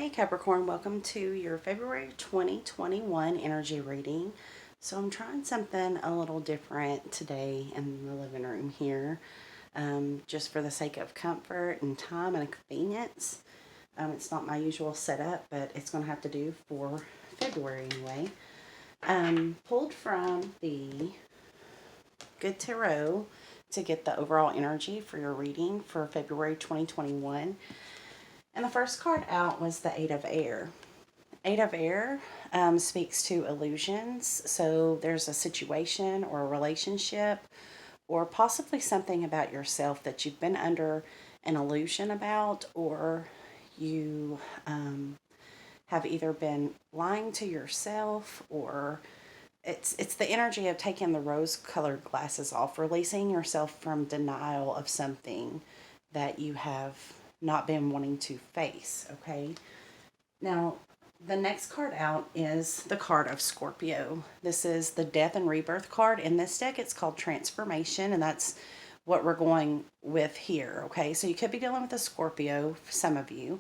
Hey Capricorn, welcome to your February 2021 energy reading. So I'm trying something a little different today in the living room here, just for the sake of comfort and time and convenience. It's not my usual setup, but it's going to have to do for February anyway. Pulled from the Good Tarot to get the overall energy for your reading for February 2021. And the first card out was the Eight of Air. Eight of Air speaks to illusions. So there's a situation or a relationship or possibly something about yourself that you've been under an illusion about, or you have either been lying to yourself, or it's the energy of taking the rose-colored glasses off, releasing yourself from denial of something that you have not been wanting to face, okay? Now, the next card out is the card of Scorpio. This is the Death and Rebirth card. In this deck, it's called Transformation, and that's what we're going with here, okay? So you could be dealing with a Scorpio, some of you,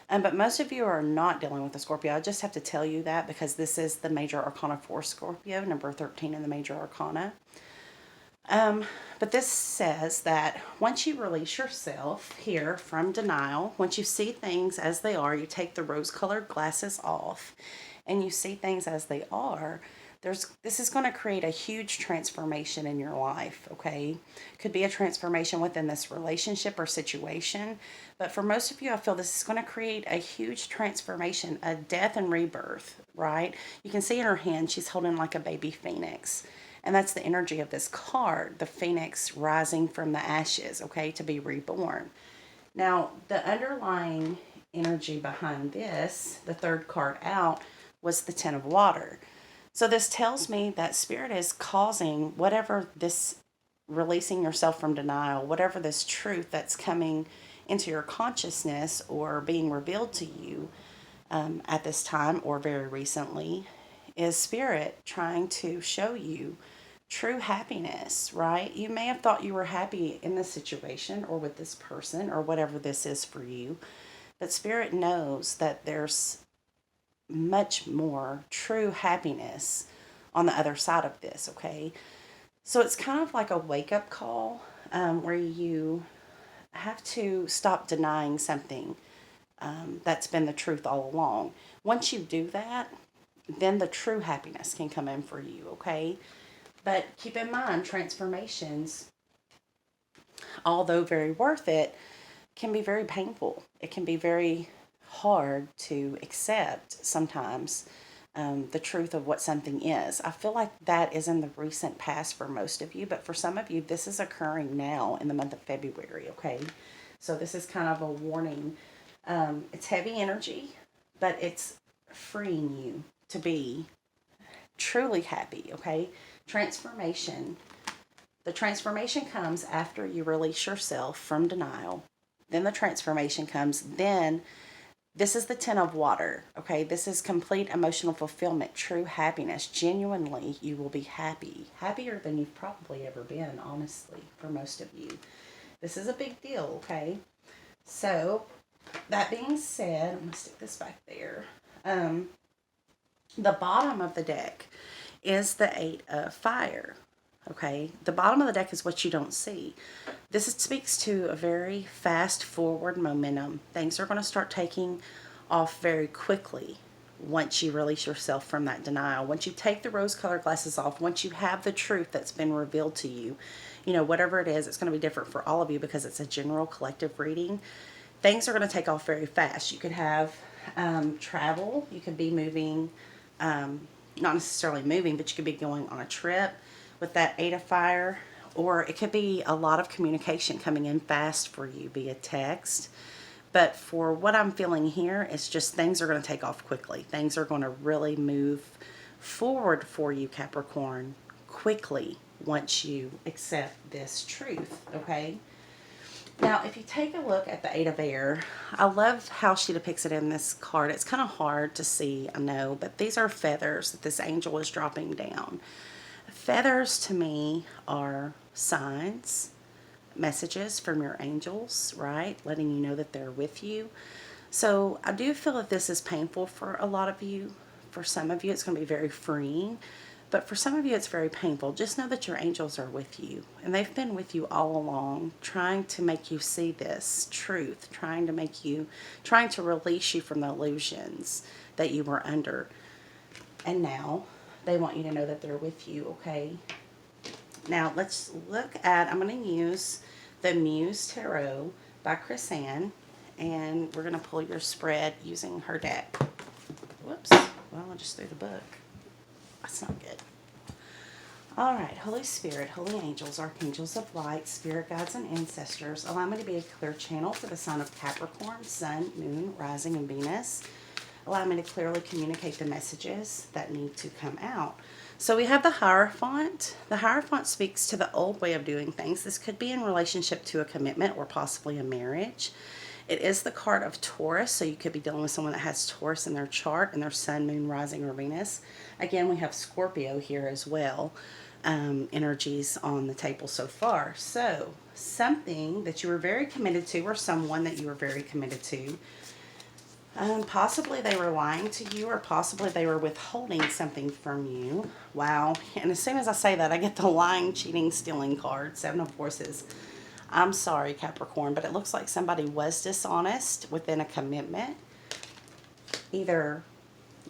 but most of you are not dealing with a Scorpio. I just have to tell you that because this is the Major Arcana for Scorpio, number 13 in the Major Arcana. But this says that once you release yourself here from denial, once you see things as they are, you take the rose-colored glasses off and you see things as they are, this is going to create a huge transformation in your life, okay? Could be a transformation within this relationship or situation, but for most of you, I feel this is going to create a huge transformation, a death and rebirth, right? You can see in her hand, she's holding like a baby phoenix. And that's the energy of this card, the phoenix rising from the ashes, okay, to be reborn. Now, the underlying energy behind this, the third card out, was the Ten of Water. So this tells me that Spirit is causing whatever this releasing yourself from denial, whatever this truth that's coming into your consciousness or being revealed to you at this time or very recently, is Spirit trying to show you true happiness, right? You may have thought you were happy in this situation or with this person or whatever this is for you, but Spirit knows that there's much more true happiness on the other side of this, okay? So it's kind of like a wake-up call where you have to stop denying something that's been the truth all along. Once you do that, then the true happiness can come in for you, okay? But keep in mind, transformations, although very worth it, can be very painful. It can be very hard to accept sometimes the truth of what something is. I feel like that is in the recent past for most of you, but for some of you, this is occurring now in the month of February, okay? So this is kind of a warning. It's heavy energy, but it's freeing you to be truly happy, okay? Transformation. The transformation comes after you release yourself from denial. Then the transformation comes. Then this is the Ten of Water, okay? This is complete emotional fulfillment, true happiness. Genuinely, you will be happy. Happier than you've probably ever been, honestly, for most of you. This is a big deal, okay? So, that being said, I'm going to stick this back there. The bottom of the deck is the Eight of Fire. Okay, the bottom of the deck is what you don't see. This speaks to a very fast forward momentum. Things are going to start taking off very quickly once you release yourself from that denial. Once you take the rose-colored glasses off, once you have the truth that's been revealed to you, you know, whatever it is, it's going to be different for all of you because it's a general collective reading. Things are going to take off very fast. You could have travel. You could be moving, not necessarily moving, but you could be going on a trip with that Eight of Fire, or it could be a lot of communication coming in fast for you via text. But for what I'm feeling here, it's just things are going to take off quickly. Things are going to really move forward for you, Capricorn, quickly once you accept this truth, okay? Now, if you take a look at the Eight of Air, I love how she depicts it in this card. It's kind of hard to see, I know, but these are feathers that this angel is dropping down. Feathers to me are signs, messages from your angels, right? Letting you know that they're with you. So I do feel that this is painful for a lot of you. For some of you, it's going to be very freeing. But for some of you, it's very painful. Just know that your angels are with you. And they've been with you all along, trying to make you see this truth, trying to release you from the illusions that you were under. And now they want you to know that they're with you, okay? Now let's look at, I'm going to use the Muse Tarot by Chrisanne. And we're going to pull your spread using her deck. Whoops. Well, I just threw the book. That's not good. All right. Holy Spirit, holy angels, archangels of light, spirit guides, and ancestors, allow me to be a clear channel for the sign of Capricorn, Sun, Moon, Rising, and Venus. Allow me to clearly communicate the messages that need to come out. So we have the Hierophant. The Hierophant speaks to the old way of doing things. This could be in relationship to a commitment or possibly a marriage. It is the card of Taurus, so you could be dealing with someone that has Taurus in their chart and their Sun, Moon, Rising, or Venus. Again, we have Scorpio here as well. Energies on the table so far. So, something that you were very committed to, or someone that you were very committed to, possibly they were lying to you, or possibly they were withholding something from you. Wow. And as soon as I say that, I get the lying, cheating, stealing card, Seven of Horses. I'm sorry, Capricorn, but it looks like somebody was dishonest within a commitment. Either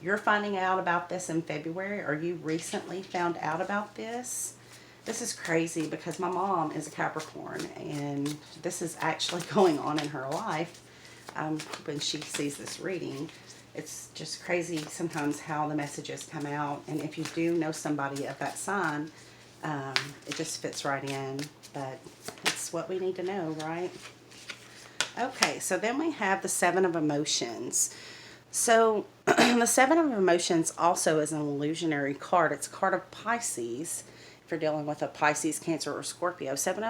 you're finding out about this in February, or you recently found out about this. This is crazy because my mom is a Capricorn, and this is actually going on in her life. I'm hoping she sees this reading. It's just crazy sometimes how the messages come out, and if you do know somebody of that sign, it just fits right in. But it's what we need to know, right? Okay, so then we have the Seven of Emotions. So the Seven of Emotions also is an illusionary card. It's a card of Pisces. If you're dealing with a Pisces, Cancer, or Scorpio. Seven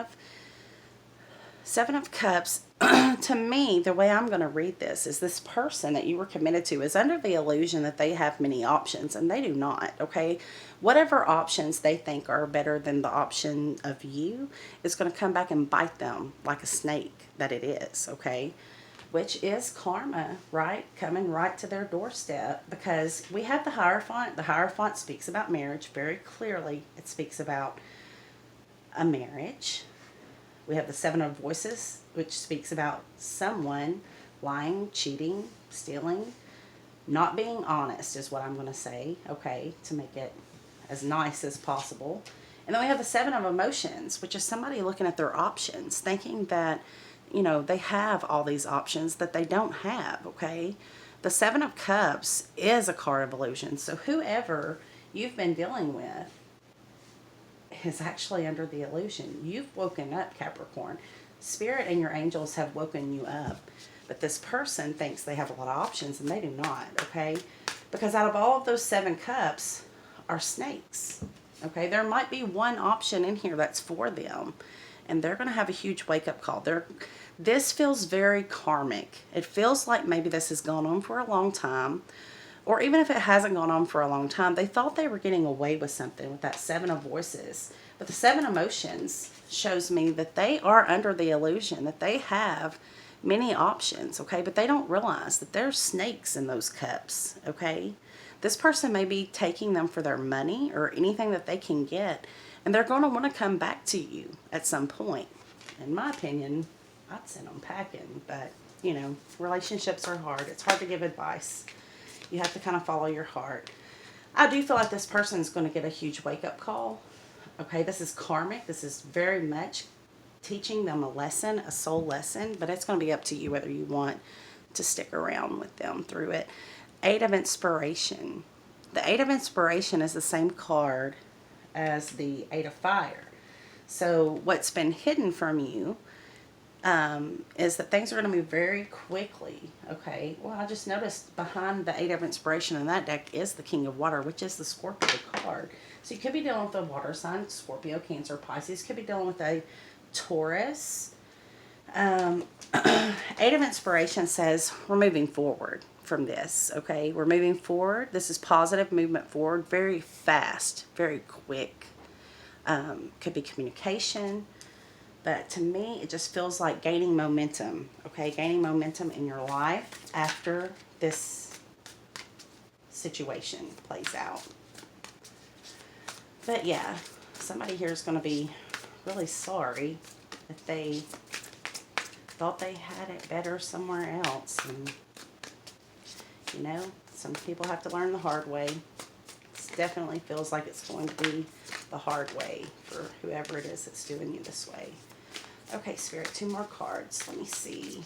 of Cups, to me, the way I'm going to read this is this person that you were committed to is under the illusion that they have many options, and they do not, okay? Whatever options they think are better than the option of you is going to come back and bite them like a snake that it is, okay? Which is karma, right? Coming right to their doorstep, because we have the Hierophant. The Hierophant speaks about marriage very clearly. It speaks about a marriage. We have the Seven of Voices, which speaks about someone lying, cheating, stealing, not being honest is what I'm going to say, okay, to make it as nice as possible. And then we have the Seven of Emotions, which is somebody looking at their options, thinking that, you know, they have all these options that they don't have, okay? The Seven of Cups is a card of illusion. So whoever you've been dealing with is actually under the illusion. You've woken up, Capricorn. Spirit and your angels have woken you up. But this person thinks they have a lot of options, and they do not, okay? Because out of all of those 7 cups are snakes, okay? There might be one option in here that's for them, and they're going to have a huge wake-up call. This feels very karmic. It feels like maybe this has gone on for a long time, or even if it hasn't gone on for a long time, they thought they were getting away with something with that 7 of Voices. But the 7 Emotions shows me that they are under the illusion that they have many options, okay? But they don't realize that there's snakes in those cups, okay? This person may be taking them for their money or anything that they can get, and they're going to want to come back to you at some point. In my opinion, I'd send them packing, but, you know, relationships are hard. It's hard to give advice. You have to kind of follow your heart. I do feel like this person is going to get a huge wake-up call. Okay, this is karmic. This is very much teaching them a lesson, a soul lesson, but it's going to be up to you whether you want to stick around with them through it. 8 of Inspiration. The 8 of Inspiration is the same card as the 8 of Fire. So what's been hidden from you is that things are going to move very quickly, okay? Well, I just noticed behind the 8 of Inspiration in that deck is the King of Water, which is the Scorpio card. So you could be dealing with a water sign, Scorpio, Cancer, Pisces. Could be dealing with a Taurus. 8 of Inspiration says we're moving forward from this, okay? We're moving forward. This is positive movement forward, very fast, very quick. Could be communication. But to me, it just feels like gaining momentum, okay? Gaining momentum in your life after this situation plays out. But yeah, somebody here is going to be really sorry if they thought they had it better somewhere else. And, you know, some people have to learn the hard way. It definitely feels like it's going to be the hard way for whoever it is that's doing you this way. Okay, Spirit, 2 more cards. Let me see.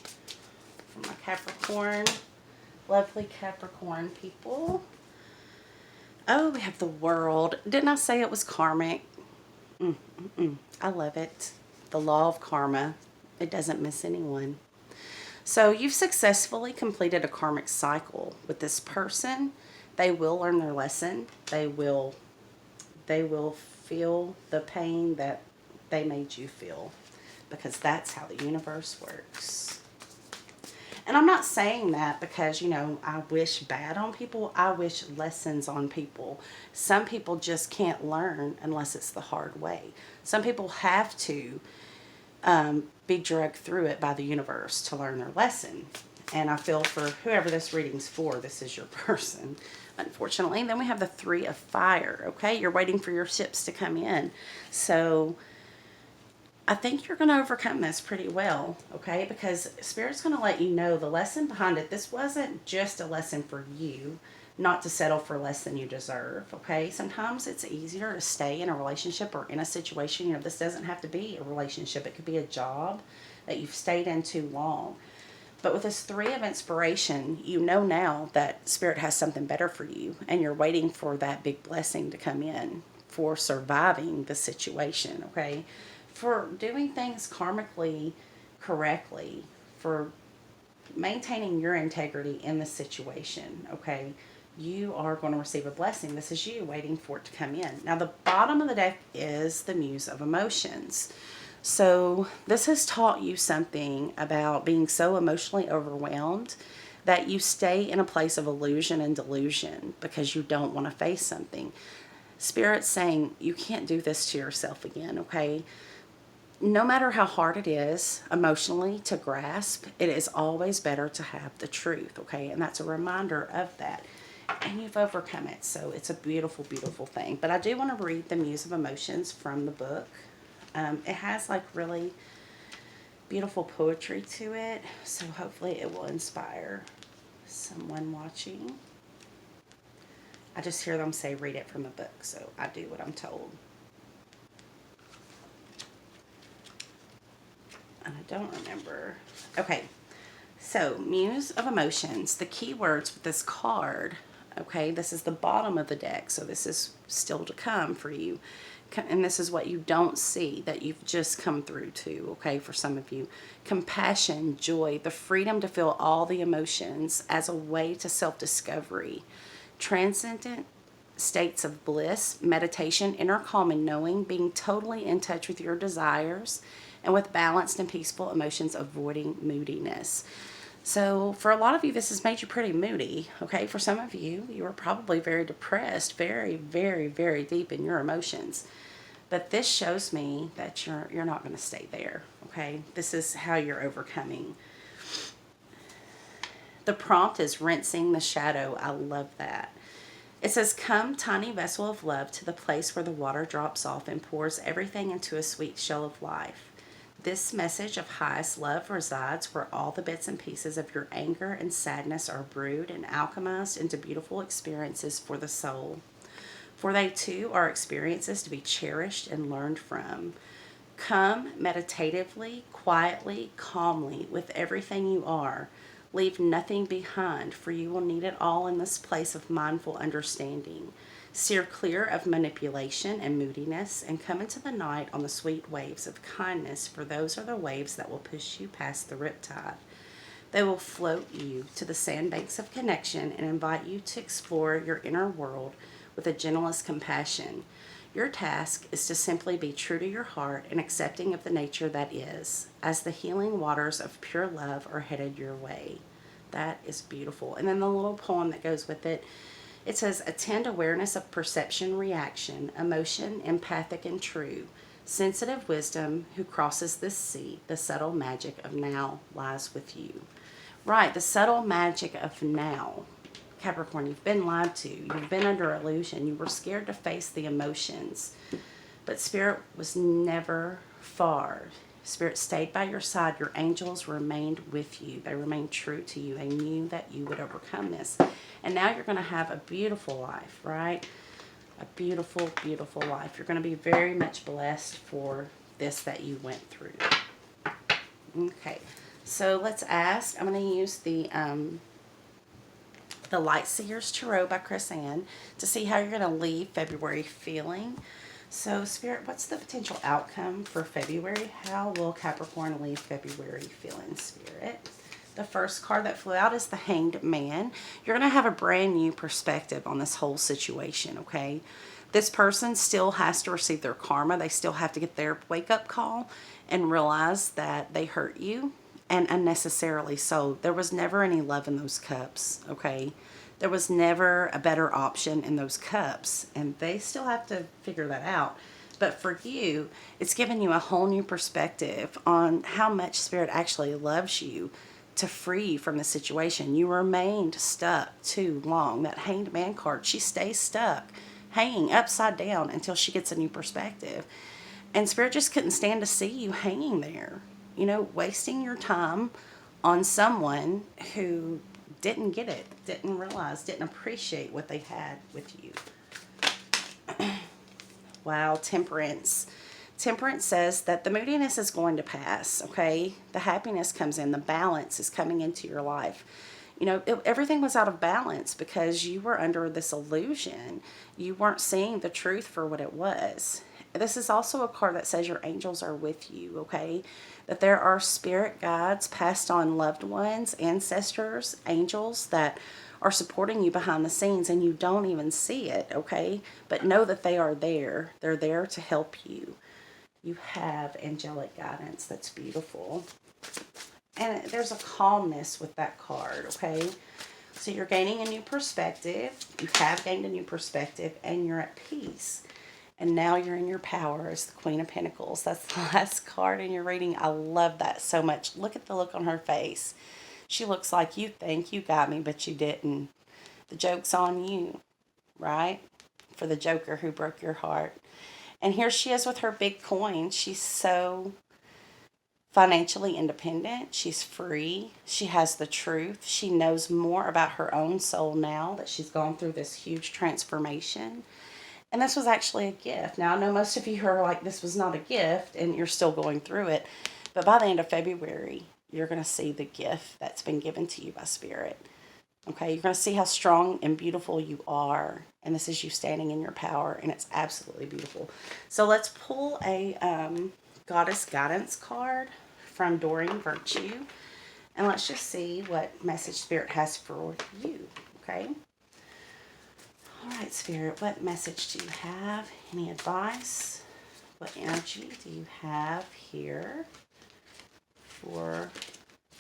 For my Capricorn, lovely Capricorn people. Oh, we have the World. Didn't I say it was karmic? I love it. The law of karma. It doesn't miss anyone. So you've successfully completed a karmic cycle with this person. They will learn their lesson. They will feel the pain that they made you feel, because that's how the universe works. And I'm not saying that because, you know, I wish bad on people. I wish lessons on people. Some people just can't learn unless it's the hard way. Some people have to be dragged through it by the universe to learn their lesson. And I feel for whoever this reading's for, this is your person, unfortunately. And then we have the 3 of Fire, okay? You're waiting for your ships to come in. So I think you're going to overcome this pretty well, okay? Because Spirit's going to let you know the lesson behind it. This wasn't just a lesson for you, not to settle for less than you deserve, okay? Sometimes it's easier to stay in a relationship or in a situation. You know, this doesn't have to be a relationship. It could be a job that you've stayed in too long. But with this 3 of Inspiration, you know now that Spirit has something better for you, and you're waiting for that big blessing to come in for surviving the situation, okay? For doing things karmically correctly, for maintaining your integrity in the situation, okay? You are going to receive a blessing. This is you waiting for it to come in. Now, the bottom of the deck is the Muse of Emotions. So this has taught you something about being so emotionally overwhelmed that you stay in a place of illusion and delusion because you don't want to face something. Spirit's saying you can't do this to yourself again, okay? No matter how hard it is emotionally to grasp, it is always better to have the truth, okay? And that's a reminder of that. And you've overcome it, so it's a beautiful, beautiful thing. But I do want to read the Muse of Emotions from the book. It has like really beautiful poetry to it, so hopefully it will inspire someone watching. I just hear them say read it from the book, so I do what I'm told. And I don't remember. Okay, so Muse of Emotions, the key words with this card, okay, this is the bottom of the deck, so this is still to come for you. And this is what you don't see that you've just come through to, okay, for some of you. Compassion, joy, the freedom to feel all the emotions as a way to self-discovery. Transcendent states of bliss, meditation, inner calm and knowing, being totally in touch with your desires, and with balanced and peaceful emotions, avoiding moodiness. So for a lot of you, this has made you pretty moody, okay? For some of you, you are probably very depressed, very, very, very deep in your emotions. But this shows me that you're not going to stay there, okay? This is how you're overcoming. The prompt is rinsing the shadow. I love that. It says, come, tiny vessel of love, to the place where the water drops off and pours everything into a sweet shell of life. This message of highest love resides where all the bits and pieces of your anger and sadness are brewed and alchemized into beautiful experiences for the soul. For they too are experiences to be cherished and learned from. Come meditatively, quietly, calmly, with everything you are. Leave nothing behind, for you will need it all in this place of mindful understanding. Steer clear of manipulation and moodiness, and come into the night on the sweet waves of kindness, for those are the waves that will push you past the riptide. They will float you to the sandbanks of connection and invite you to explore your inner world with the gentlest compassion. Your task is to simply be true to your heart and accepting of the nature that is, as the healing waters of pure love are headed your way. That is beautiful. And then the little poem that goes with it, it says, attend awareness of perception, reaction, emotion, empathic and true. Sensitive wisdom who crosses this sea, the subtle magic of now lies with you. Right, the subtle magic of now. Capricorn, you've been lied to. You've been under illusion. You were scared to face the emotions. But Spirit was never far. Spirit stayed by your side. Your angels remained with you. They remained true to you. They knew that you would overcome this. And now you're going to have a beautiful life, right? A beautiful, beautiful life. You're going to be very much blessed for this that you went through. Okay, so let's ask. I'm going to use the Light Seers Tarot by Chris Ann to see how you're going to leave February feeling. So, Spirit, what's the potential outcome for February? How will Capricorn leave February feeling, Spirit? The first card that flew out is the Hanged Man. You're going to have a brand new perspective on this whole situation, okay? This person still has to receive their karma. They still have to get their wake-up call and realize that they hurt you, and unnecessarily so. There was never any love in those cups, okay? There was never a better option in those cups, and they still have to figure that out. But for you, it's given you a whole new perspective on how much Spirit actually loves you to free you from the situation. You remained stuck too long. That Hanged Man card, she stays stuck, hanging upside down until she gets a new perspective. And Spirit just couldn't stand to see you hanging there, you know, wasting your time on someone who didn't get it, didn't realize, didn't appreciate what they had with you. Wow, Temperance. Temperance says that the moodiness is going to pass, okay? The happiness comes in, the balance is coming into your life. You know, everything was out of balance because you were under this illusion. You weren't seeing the truth for what it was. This is also a card that says your angels are with you, okay? That there are spirit guides, passed on loved ones, ancestors, angels that are supporting you behind the scenes and you don't even see it, okay? But know that they are there. They're there to help you. You have angelic guidance. That's beautiful. And there's a calmness with that card, okay? So you're gaining a new perspective. You have gained a new perspective and you're at peace. And now you're in your power as the Queen of Pentacles. That's the last card in your reading. I love that so much. Look at the look on her face. She looks like you think you got me, but you didn't. The joke's on you, right? For the joker who broke your heart. And here she is with her big coin. She's so financially independent. She's free. She has the truth. She knows more about her own soul now that she's gone through this huge transformation. And this was actually a gift. Now, I know most of you are like, this was not a gift, and you're still going through it. But by the end of February, you're going to see the gift that's been given to you by Spirit. Okay, you're going to see how strong and beautiful you are. And this is you standing in your power, and it's absolutely beautiful. So let's pull a Goddess Guidance card from Doreen Virtue. And let's just see what message Spirit has for you, okay? All right, Spirit, what message do you have? Any advice? What energy do you have here for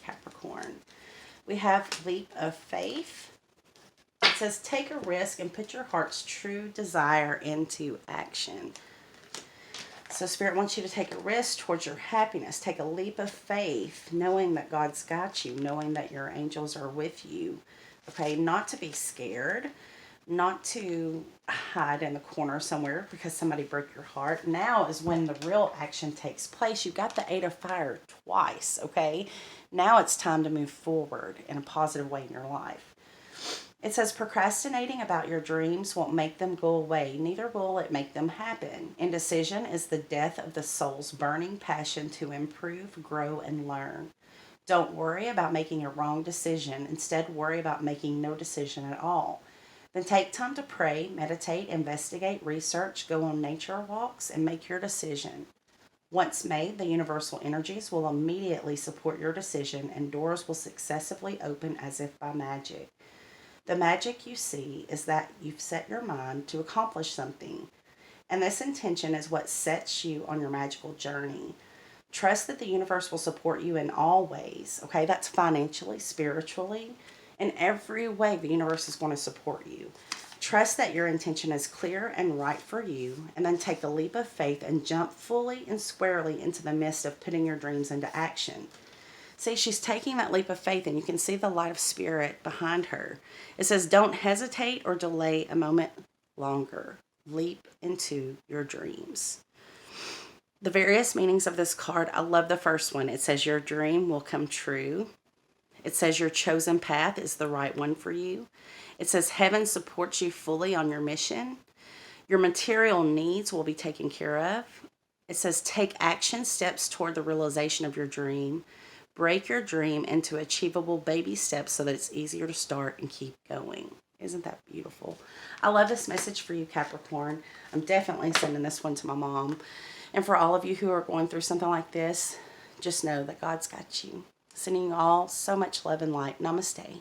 Capricorn? We have Leap of Faith. It says, take a risk and put your heart's true desire into action. So Spirit wants you to take a risk towards your happiness. Take a leap of faith, knowing that God's got you, knowing that your angels are with you. Okay, not to be scared, not to hide in the corner somewhere because somebody broke your heart. Now is when the real action takes place. You got the 8 of Fire twice, okay? Now it's time to move forward in a positive way in your life. It says, procrastinating about your dreams won't make them go away. Neither will it make them happen. Indecision is the death of the soul's burning passion to improve, grow, and learn. Don't worry about making a wrong decision. Instead, worry about making no decision at all. Then take time to pray, meditate, investigate, research, go on nature walks, and make your decision. Once made, the universal energies will immediately support your decision and doors will successively open as if by magic. The magic you see is that you've set your mind to accomplish something, and this intention is what sets you on your magical journey. Trust that the universe will support you in all ways, okay? That's financially, spiritually, in every way the universe is going to support you. Trust that your intention is clear and right for you, and then take a leap of faith and jump fully and squarely into the midst of putting your dreams into action. See, she's taking that leap of faith, and you can see the light of spirit behind her. It says, don't hesitate or delay a moment longer. Leap into your dreams. The various meanings of this card, I love the first one. It says your dream will come true. It says your chosen path is the right one for you. It says heaven supports you fully on your mission. Your material needs will be taken care of. It says take action steps toward the realization of your dream. Break your dream into achievable baby steps so that it's easier to start and keep going. Isn't that beautiful? I love this message for you, Capricorn. I'm definitely sending this one to my mom. And for all of you who are going through something like this, just know that God's got you. Sending you all so much love and light. Namaste.